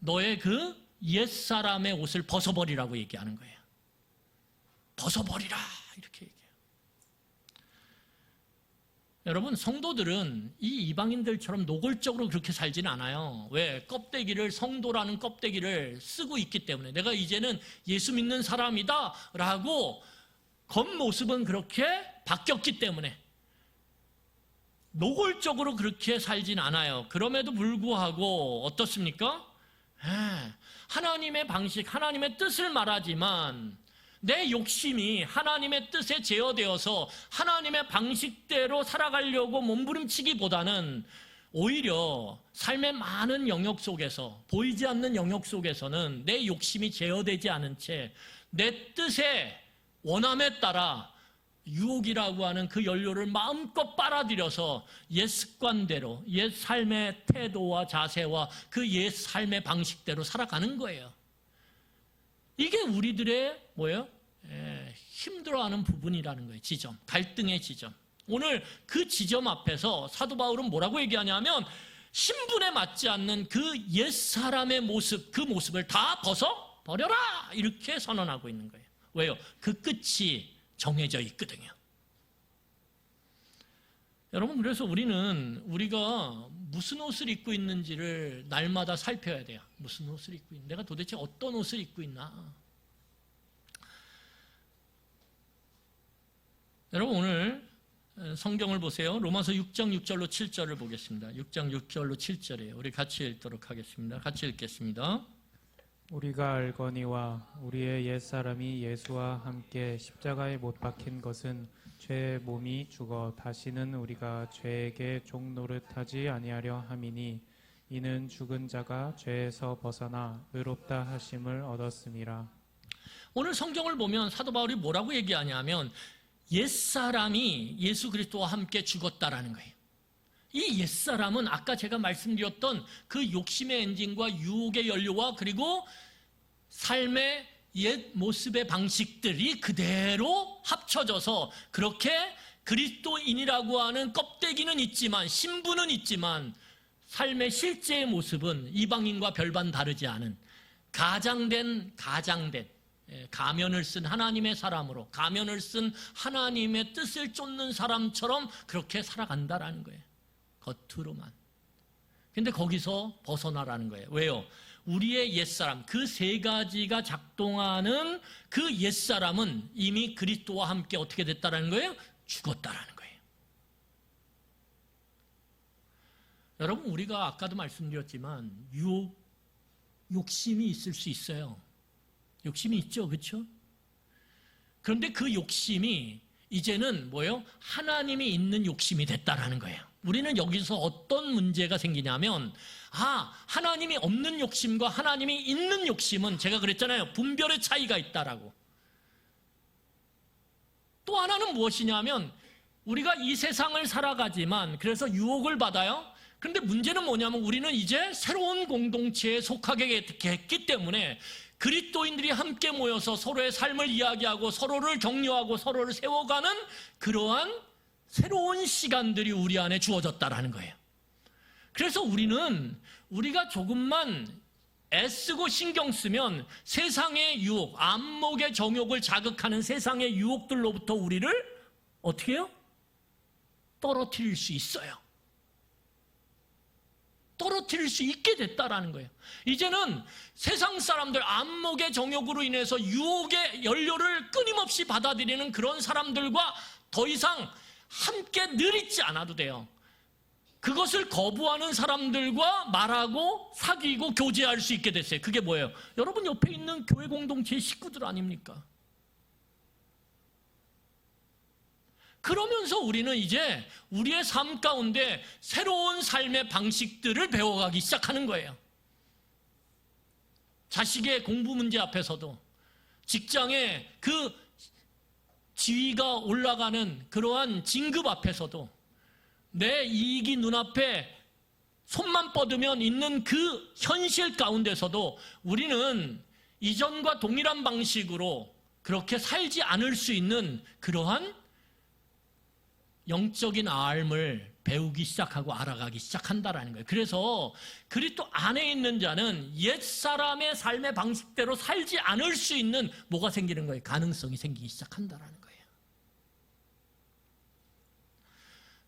너의 그 옛사람의 옷을 벗어버리라고 얘기하는 거예요. 벗어버리라 이렇게 얘기해요. 여러분, 성도들은 이 이방인들처럼 노골적으로 그렇게 살지는 않아요. 왜? 껍데기를, 성도라는 껍데기를 쓰고 있기 때문에, 내가 이제는 예수 믿는 사람이다 라고 겉모습은 그렇게 바뀌었기 때문에 노골적으로 그렇게 살진 않아요. 그럼에도 불구하고 어떻습니까? 하나님의 방식, 하나님의 뜻을 말하지만 내 욕심이 하나님의 뜻에 제어되어서 하나님의 방식대로 살아가려고 몸부림치기보다는 오히려 삶의 많은 영역 속에서, 보이지 않는 영역 속에서는 내 욕심이 제어되지 않은 채 내 뜻에, 원함에 따라 유혹이라고 하는 그 연료를 마음껏 빨아들여서 옛 습관대로, 옛 삶의 태도와 자세와 그 옛 삶의 방식대로 살아가는 거예요. 이게 우리들의 뭐예요? 힘들어하는 부분이라는 거예요. 지점, 갈등의 지점. 오늘 그 지점 앞에서 사도 바울은 뭐라고 얘기하냐면, 신분에 맞지 않는 그 옛사람의 모습, 그 모습을 다 벗어버려라 이렇게 선언하고 있는 거예요. 왜요? 그 끝이 정해져 있거든요. 여러분, 그래서 우리가 무슨 옷을 입고 있는지를 날마다 살펴야 돼요. 무슨 옷을 입고 있나? 내가 도대체 어떤 옷을 입고 있나? 여러분, 오늘 성경을 보세요. 로마서 6장 6절로 7절을 보겠습니다. 6장 6절로 7절이에요. 우리 같이 읽도록 하겠습니다. 같이 읽겠습니다. 우리가 알거니와 우리의 옛사람이 예수와 함께 십자가에 못 박힌 것은 죄의 몸이 죽어 다시는 우리가 죄에게 종 노릇하지 아니하려 함이니 이는 죽은 자가 죄에서 벗어나 의롭다 하심을 얻었음이라. 오늘 성경을 보면 사도 바울이 뭐라고 얘기하냐면 옛사람이 예수 그리스도와 함께 죽었다라는 거예요. 이 옛사람은 아까 제가 말씀드렸던 그 욕심의 엔진과 유혹의 연료와 그리고 삶의 옛 모습의 방식들이 그대로 합쳐져서 그렇게 그리스도인이라고 하는 껍데기는 있지만 신분은 있지만 삶의 실제의 모습은 이방인과 별반 다르지 않은 가면을 쓴 하나님의 사람으로 가면을 쓴 하나님의 뜻을 쫓는 사람처럼 그렇게 살아간다라는 거예요. 겉으로만. 근데 거기서 벗어나라는 거예요. 왜요? 우리의 옛사람, 그 세 가지가 작동하는 그 옛사람은 이미 그리스도와 함께 어떻게 됐다라는 거예요? 죽었다라는 거예요. 여러분, 우리가 아까도 말씀드렸지만 욕심이 있을 수 있어요. 욕심이 있죠, 그렇죠? 그런데 그 욕심이 이제는 뭐예요? 하나님이 있는 욕심이 됐다라는 거예요. 우리는 여기서 어떤 문제가 생기냐면 하나님이 없는 욕심과 하나님이 있는 욕심은 제가 그랬잖아요. 분별의 차이가 있다라고. 또 하나는 무엇이냐면 우리가 이 세상을 살아가지만 그래서 유혹을 받아요. 그런데 문제는 뭐냐면 우리는 이제 새로운 공동체에 속하게 했기 때문에 그리스도인들이 함께 모여서 서로의 삶을 이야기하고 서로를 격려하고 서로를 세워가는 그러한 새로운 시간들이 우리 안에 주어졌다라는 거예요. 그래서 우리가 조금만 애쓰고 신경 쓰면 세상의 유혹, 안목의 정욕을 자극하는 세상의 유혹들로부터 우리를 어떻게 해요? 떨어뜨릴 수 있어요. 떨어뜨릴 수 있게 됐다라는 거예요. 이제는 세상 사람들 안목의 정욕으로 인해서 유혹의 연료를 끊임없이 받아들이는 그런 사람들과 더 이상 함께 늘 있지 않아도 돼요. 그것을 거부하는 사람들과 말하고 사귀고 교제할 수 있게 됐어요. 그게 뭐예요? 여러분 옆에 있는 교회 공동체의 식구들 아닙니까? 그러면서 우리는 이제 우리의 삶 가운데 새로운 삶의 방식들을 배워가기 시작하는 거예요. 자식의 공부 문제 앞에서도 직장의 그 지위가 올라가는 그러한 진급 앞에서도 내 이익이 눈앞에 손만 뻗으면 있는 그 현실 가운데서도 우리는 이전과 동일한 방식으로 그렇게 살지 않을 수 있는 그러한 영적인 삶을 배우기 시작하고 알아가기 시작한다라는 거예요. 그래서 그리스도 안에 있는 자는 옛사람의 삶의 방식대로 살지 않을 수 있는 뭐가 생기는 거예요? 가능성이 생기기 시작한다라는 거예요.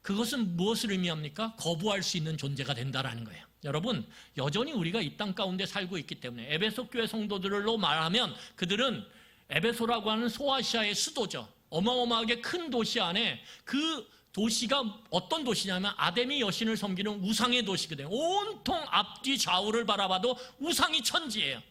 그것은 무엇을 의미합니까? 거부할 수 있는 존재가 된다라는 거예요. 여러분, 여전히 우리가 이 땅 가운데 살고 있기 때문에 에베소 교회 성도들로 말하면 그들은 에베소라고 하는 소아시아의 수도죠. 어마어마하게 큰 도시 안에 그 도시가 어떤 도시냐면 아데미 여신을 섬기는 우상의 도시거든요. 온통 앞뒤 좌우를 바라봐도 우상이 천지예요.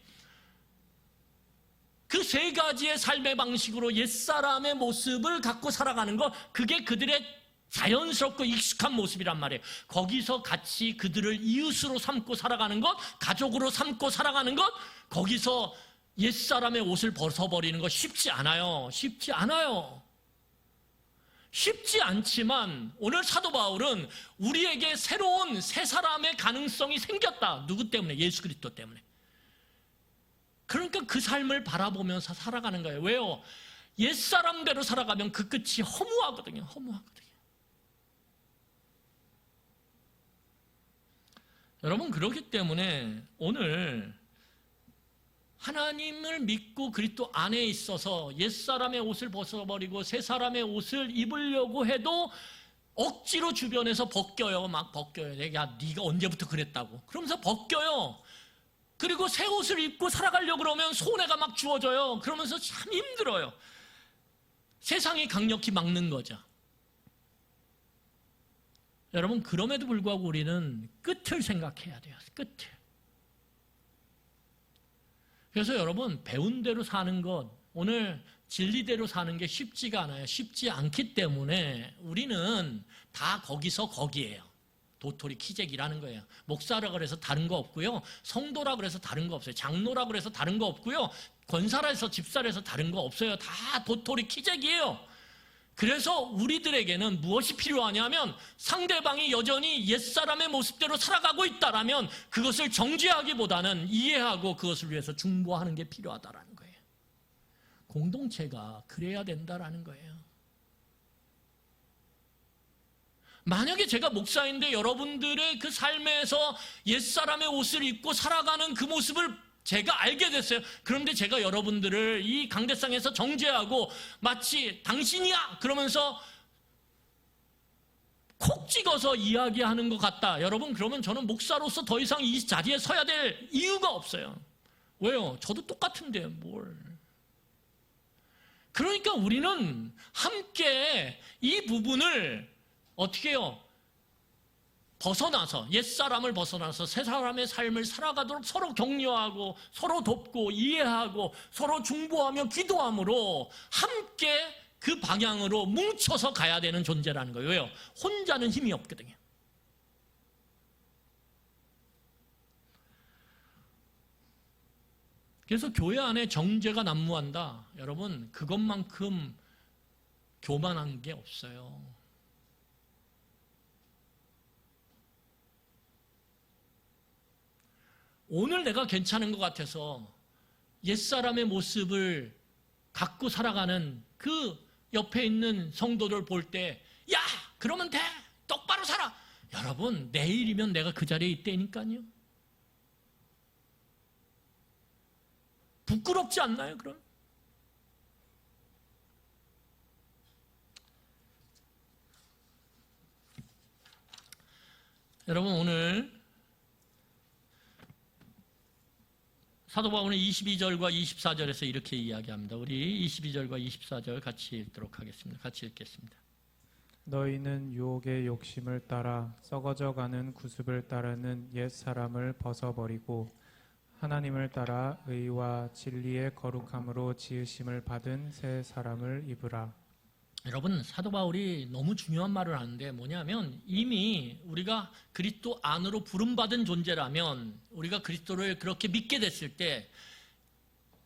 그 세 가지의 삶의 방식으로 옛사람의 모습을 갖고 살아가는 것, 그게 그들의 자연스럽고 익숙한 모습이란 말이에요. 거기서 같이 그들을 이웃으로 삼고 살아가는 것, 가족으로 삼고 살아가는 것, 거기서 옛사람의 옷을 벗어버리는 거 쉽지 않아요. 쉽지 않아요. 쉽지 않지만 오늘 사도 바울은 우리에게 새로운 새 사람의 가능성이 생겼다. 누구 때문에? 예수 그리스도 때문에. 그러니까 그 삶을 바라보면서 살아가는 거예요. 왜요? 옛사람대로 살아가면 그 끝이 허무하거든요. 허무하거든요. 여러분, 그렇기 때문에 오늘 하나님을 믿고 그리스도 안에 있어서 옛사람의 옷을 벗어버리고 새 사람의 옷을 입으려고 해도 억지로 주변에서 벗겨요. 막 벗겨요. 야, 네가 언제부터 그랬다고. 그러면서 벗겨요. 그리고 새 옷을 입고 살아가려고 그러면 손해가 막 주어져요. 그러면서 참 힘들어요. 세상이 강력히 막는 거죠. 여러분, 그럼에도 불구하고 우리는 끝을 생각해야 돼요. 끝을. 그래서 여러분, 배운 대로 사는 것, 오늘 진리대로 사는 게 쉽지가 않아요. 쉽지 않기 때문에 우리는 다 거기서 거기에요. 도토리 키재기라는 거예요. 목사라 그래서 다른 거 없고요. 성도라 그래서 다른 거 없어요. 장로라 그래서 다른 거 없고요. 권사라서 집사라서 다른 거 없어요. 다 도토리 키재기예요. 그래서 우리들에게는 무엇이 필요하냐면 상대방이 여전히 옛사람의 모습대로 살아가고 있다라면 그것을 정죄하기보다는 이해하고 그것을 위해서 중보하는 게 필요하다라는 거예요. 공동체가 그래야 된다라는 거예요. 만약에 제가 목사인데 여러분들의 그 삶에서 옛사람의 옷을 입고 살아가는 그 모습을 제가 알게 됐어요. 그런데 제가 여러분들을 이 강대상에서 정죄하고 마치 당신이야 그러면서 콕 찍어서 이야기하는 것 같다. 여러분, 그러면 저는 목사로서 더 이상 이 자리에 서야 될 이유가 없어요. 왜요? 저도 똑같은데 뭘. 그러니까 우리는 함께 이 부분을 어떻게 해요? 벗어나서, 옛사람을 벗어나서 새 사람의 삶을 살아가도록 서로 격려하고 서로 돕고 이해하고 서로 중보하며 기도함으로 함께 그 방향으로 뭉쳐서 가야 되는 존재라는 거예요. 왜요? 혼자는 힘이 없거든요. 그래서 교회 안에 정죄가 난무한다. 여러분, 그것만큼 교만한 게 없어요. 오늘 내가 괜찮은 것 같아서 옛사람의 모습을 갖고 살아가는 그 옆에 있는 성도들 볼 때, 야! 그러면 돼! 똑바로 살아! 여러분, 내일이면 내가 그 자리에 있다니까요. 부끄럽지 않나요, 그럼? 여러분, 오늘 사도 바울은 22절과 24절에서 이렇게 이야기합니다. 우리 22절과 24절 같이 읽도록 하겠습니다. 같이 읽겠습니다. 너희는 유혹의 욕심을 따라 썩어져가는 구습을 따르는 옛 사람을 벗어버리고 하나님을 따라 의와 진리의 거룩함으로 지으심을 받은 새 사람을 입으라. 여러분, 사도 바울이 너무 중요한 말을 하는데 뭐냐면 이미 우리가 그리스도 안으로 부름받은 존재라면 우리가 그리스도를 그렇게 믿게 됐을 때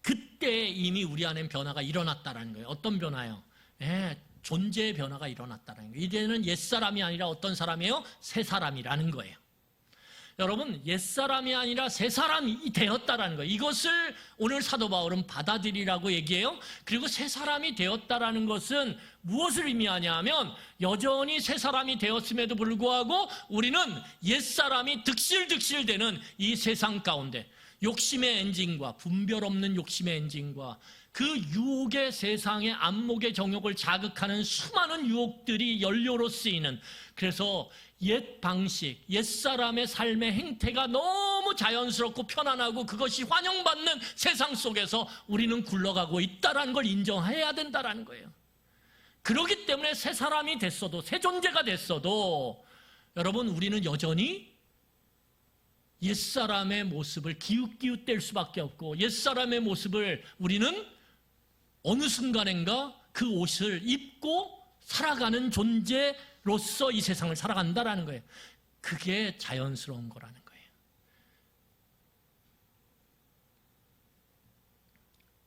그때 이미 우리 안엔 변화가 일어났다라는 거예요. 어떤 변화요? 존재의 변화가 일어났다는 거예요. 이제는 옛사람이 아니라 어떤 사람이에요? 새 사람이라는 거예요. 여러분, 옛사람이 아니라 새 사람이 되었다라는 거예요. 이것을 오늘 사도 바울은 받아들이라고 얘기해요. 그리고 새 사람이 되었다라는 것은 무엇을 의미하냐 하면 여전히 새 사람이 되었음에도 불구하고 우리는 옛사람이 득실득실되는 이 세상 가운데 욕심의 엔진과 분별 없는 욕심의 엔진과 그 유혹의 세상의 안목의 정욕을 자극하는 수많은 유혹들이 연료로 쓰이는, 그래서 옛 방식, 옛사람의 삶의 행태가 너무 자연스럽고 편안하고 그것이 환영받는 세상 속에서 우리는 굴러가고 있다는 걸 인정해야 된다는 거예요. 그렇기 때문에 새 사람이 됐어도, 새 존재가 됐어도 여러분, 우리는 여전히 옛사람의 모습을 기웃기웃댈 수밖에 없고 옛사람의 모습을 우리는 어느 순간인가 그 옷을 입고 살아가는 존재로서 이 세상을 살아간다라는 거예요. 그게 자연스러운 거라는 거예요.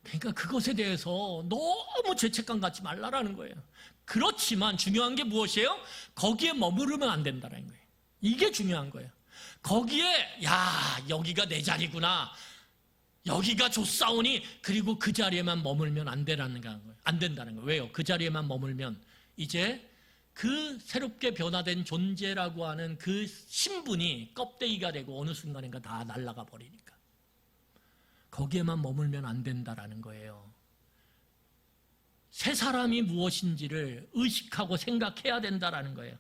그러니까 그것에 대해서 너무 죄책감 갖지 말라라는 거예요. 그렇지만 중요한 게 무엇이에요? 거기에 머무르면 안 된다는 거예요. 이게 중요한 거예요. 거기에 여기가 내 자리구나, 여기가 좋사오니, 그리고 그 자리에만 머물면 안 된다는 거예요. 왜요? 그 자리에만 머물면 이제 그 새롭게 변화된 존재라고 하는 그 신분이 껍데기가 되고 어느 순간인가 다 날아가 버리니까 거기에만 머물면 안 된다라는 거예요. 새 사람이 무엇인지를 의식하고 생각해야 된다라는 거예요.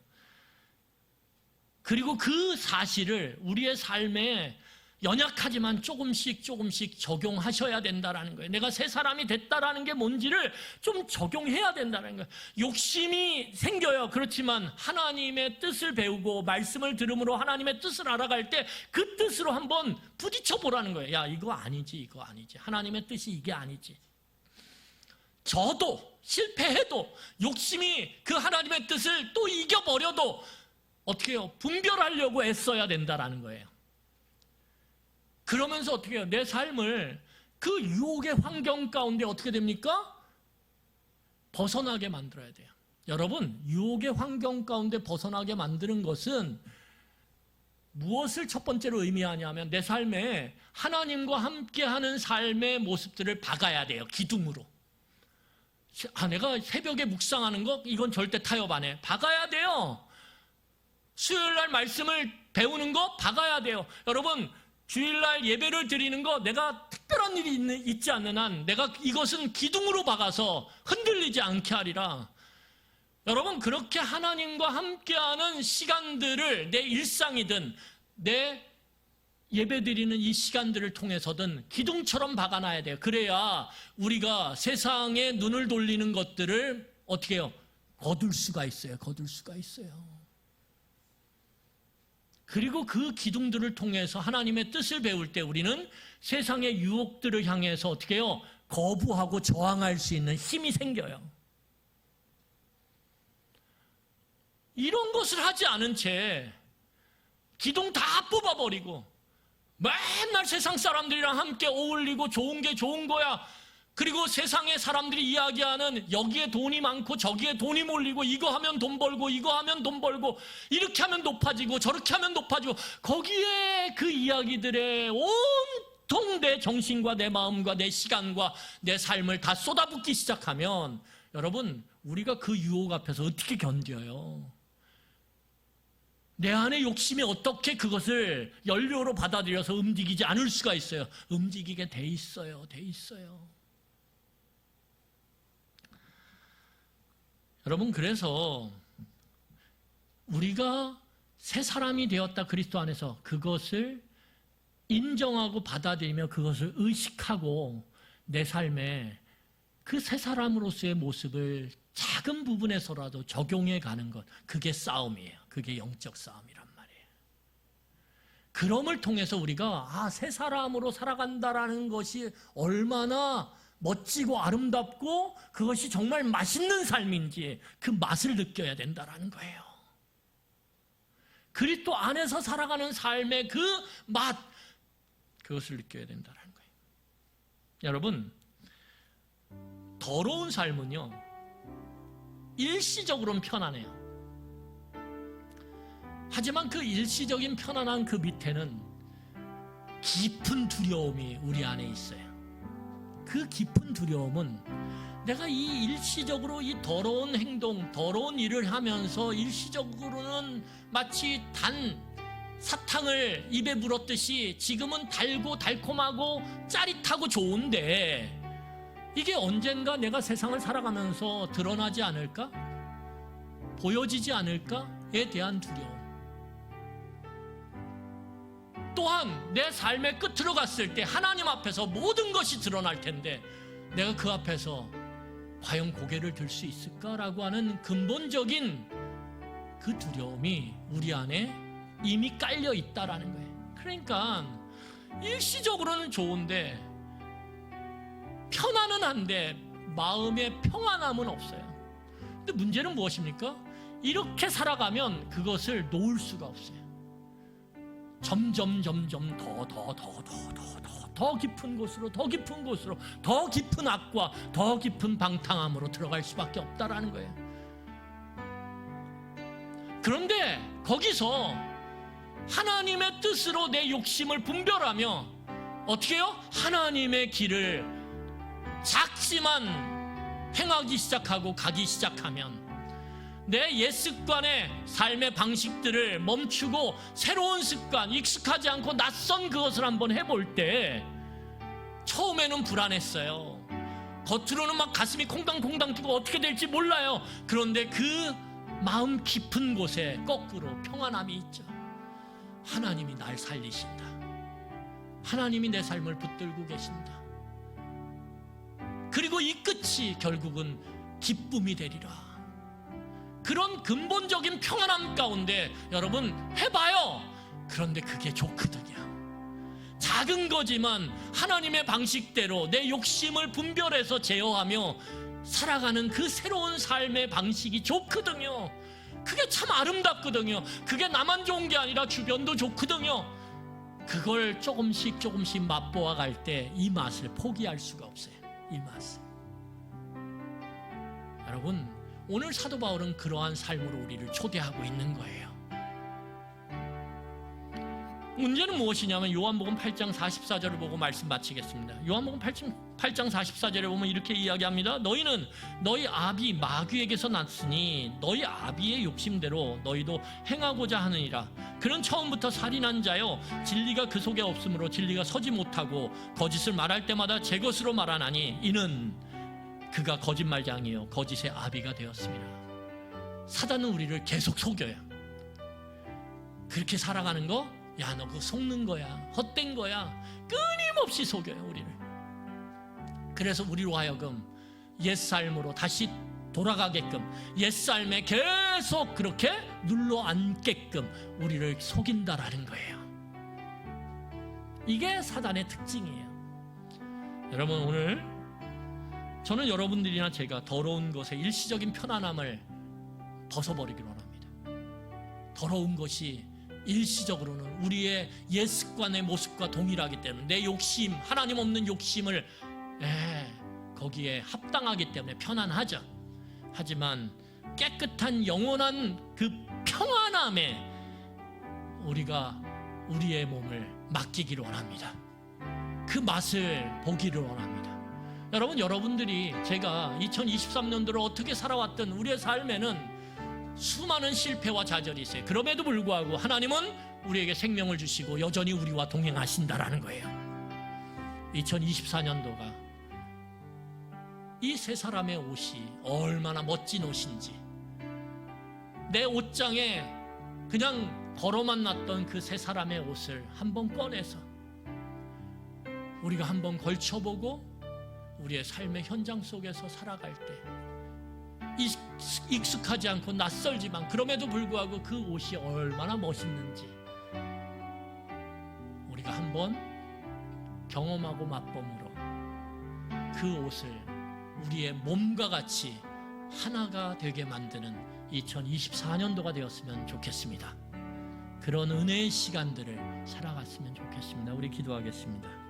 그리고 그 사실을 우리의 삶에 연약하지만 조금씩 적용하셔야 된다는 거예요. 내가 새 사람이 됐다라는 게 뭔지를 좀 적용해야 된다는 거예요. 욕심이 생겨요. 그렇지만 하나님의 뜻을 배우고 말씀을 들음으로 하나님의 뜻을 알아갈 때 그 뜻으로 한번 부딪혀 보라는 거예요. 야, 이거 아니지. 하나님의 뜻이 이게 아니지. 저도 실패해도 욕심이 그 하나님의 뜻을 또 이겨버려도 어떻게 해요? 분별하려고 애써야 된다라는 거예요. 그러면서 어떻게 해요? 내 삶을 그 유혹의 환경 가운데 어떻게 됩니까? 벗어나게 만들어야 돼요. 여러분, 유혹의 환경 가운데 벗어나게 만드는 것은 무엇을 첫 번째로 의미하냐면 내 삶에 하나님과 함께하는 삶의 모습들을 박아야 돼요. 기둥으로. 내가 새벽에 묵상하는 거 이건 절대 타협 안 해. 박아야 돼요. 수요일날 말씀을 배우는 거 박아야 돼요. 여러분, 주일날 예배를 드리는 거 내가 특별한 일이 있지 않는 한 내가 이것은 기둥으로 박아서 흔들리지 않게 하리라. 여러분, 그렇게 하나님과 함께하는 시간들을 내 일상이든 내 예배 드리는 이 시간들을 통해서든 기둥처럼 박아놔야 돼요. 그래야 우리가 세상에 눈을 돌리는 것들을 어떻게 해요? 거둘 수가 있어요. 그리고 그 기둥들을 통해서 하나님의 뜻을 배울 때 우리는 세상의 유혹들을 향해서 어떻게 해요? 거부하고 저항할 수 있는 힘이 생겨요. 이런 것을 하지 않은 채 기둥 다 뽑아버리고 맨날 세상 사람들이랑 함께 어울리고 좋은 게 좋은 거야. 그리고 세상의 사람들이 이야기하는 여기에 돈이 많고 저기에 돈이 몰리고 이거 하면 돈 벌고 이거 하면 돈 벌고 이렇게 하면 높아지고 저렇게 하면 높아지고 거기에 그 이야기들에 온통 내 정신과 내 마음과 내 시간과 내 삶을 다 쏟아붓기 시작하면 여러분, 우리가 그 유혹 앞에서 어떻게 견뎌요? 내 안의 욕심이 어떻게 그것을 연료로 받아들여서 움직이지 않을 수가 있어요? 움직이게 돼 있어요. 여러분, 그래서 우리가 새 사람이 되었다 그리스도 안에서 그것을 인정하고 받아들이며 그것을 의식하고 내 삶에 그 새 사람으로서의 모습을 작은 부분에서라도 적용해 가는 것, 그게 싸움이에요. 그게 영적 싸움이란 말이에요. 그럼을 통해서 우리가 새 사람으로 살아간다라는 것이 얼마나 멋지고 아름답고 그것이 정말 맛있는 삶인지 그 맛을 느껴야 된다라는 거예요. 그리스도 안에서 살아가는 삶의 그 맛, 그것을 느껴야 된다라는 거예요. 여러분, 더러운 삶은요, 일시적으로는 편안해요. 하지만 그 일시적인 편안한 그 밑에는 깊은 두려움이 우리 안에 있어요. 그 깊은 두려움은 내가 이 일시적으로 이 더러운 행동, 더러운 일을 하면서 일시적으로는 마치 단 사탕을 입에 물었듯이 지금은 달고 달콤하고 짜릿하고 좋은데 이게 언젠가 내가 세상을 살아가면서 드러나지 않을까? 보여지지 않을까에 대한 두려움. 또한 내 삶의 끝으로 갔을 때 하나님 앞에서 모든 것이 드러날 텐데 내가 그 앞에서 과연 고개를 들 수 있을까라고 하는 근본적인 그 두려움이 우리 안에 이미 깔려 있다라는 거예요. 그러니까 일시적으로는 좋은데 편안은 한데 마음의 평안함은 없어요. 근데 문제는 무엇입니까? 이렇게 살아가면 그것을 놓을 수가 없어요. 점점 더 깊은 곳으로 더 깊은 악과 더 깊은 방탕함으로 들어갈 수밖에 없다라는 거예요. 그런데 거기서 하나님의 뜻으로 내 욕심을 분별하며 어떻게 해요? 하나님의 길을 작지만 행하기 시작하고 가기 시작하면 내 옛 습관의 삶의 방식들을 멈추고 새로운 습관, 익숙하지 않고 낯선 그것을 한번 해볼 때 처음에는 불안했어요. 겉으로는 막 가슴이 콩당콩당 뛰고 어떻게 될지 몰라요. 그런데 그 마음 깊은 곳에 거꾸로 평안함이 있죠. 하나님이 날 살리신다. 하나님이 내 삶을 붙들고 계신다. 그리고 이 끝이 결국은 기쁨이 되리라. 그런 근본적인 평안함 가운데 여러분 해봐요. 그런데 그게 좋거든요. 작은 거지만 하나님의 방식대로 내 욕심을 분별해서 제어하며 살아가는 그 새로운 삶의 방식이 좋거든요. 그게 참 아름답거든요. 그게 나만 좋은 게 아니라 주변도 좋거든요. 그걸 조금씩 맛보아 갈 때 이 맛을 포기할 수가 없어요. 이 맛을. 여러분, 오늘 사도 바울은 그러한 삶으로 우리를 초대하고 있는 거예요. 문제는 무엇이냐면 요한복음 8장 44절을 보고 말씀 마치겠습니다. 요한복음 8장 44절에 보면 이렇게 이야기합니다. 너희는 너희 아비 마귀에게서 났으니 너희 아비의 욕심대로 너희도 행하고자 하느니라. 그는 처음부터 살인한 자요 진리가 그 속에 없으므로 진리가 서지 못하고 거짓을 말할 때마다 제 것으로 말하나니 이는 그가 거짓말장이요 거짓의 아비가 되었습니다. 사단은 우리를 계속 속여요. 그렇게 살아가는 거? 야, 너 그거 속는 거야. 헛된 거야. 끊임없이 속여요, 우리를. 그래서 우리로 하여금 옛삶으로 다시 돌아가게끔, 옛삶에 계속 그렇게 눌러 앉게끔 우리를 속인다라는 거예요. 이게 사단의 특징이에요. 여러분, 오늘 저는 여러분들이나 제가 더러운 것의 일시적인 편안함을 벗어버리기로 합니다. 더러운 것이 일시적으로는 우리의 옛 습관의 모습과 동일하기 때문에 내 욕심, 하나님 없는 욕심을 거기에 합당하기 때문에 편안하죠. 하지만 깨끗한 영원한 그 평안함에 우리가 우리의 몸을 맡기기를 원합니다. 그 맛을 보기를 원합니다. 여러분, 여러분들이 제가 2023년도를 어떻게 살아왔던 우리의 삶에는 수많은 실패와 좌절이 있어요. 그럼에도 불구하고 하나님은 우리에게 생명을 주시고 여전히 우리와 동행하신다라는 거예요. 2024년도가 이 세 사람의 옷이 얼마나 멋진 옷인지, 내 옷장에 그냥 걸어만 놨던 그 세 사람의 옷을 한번 꺼내서 우리가 한번 걸쳐보고 우리의 삶의 현장 속에서 살아갈 때 익숙하지 않고 낯설지만 그럼에도 불구하고 그 옷이 얼마나 멋있는지 우리가 한번 경험하고 맛봄으로 그 옷을 우리의 몸과 같이 하나가 되게 만드는 2024년도가 되었으면 좋겠습니다. 그런 은혜의 시간들을 살아갔으면 좋겠습니다. 우리 기도하겠습니다.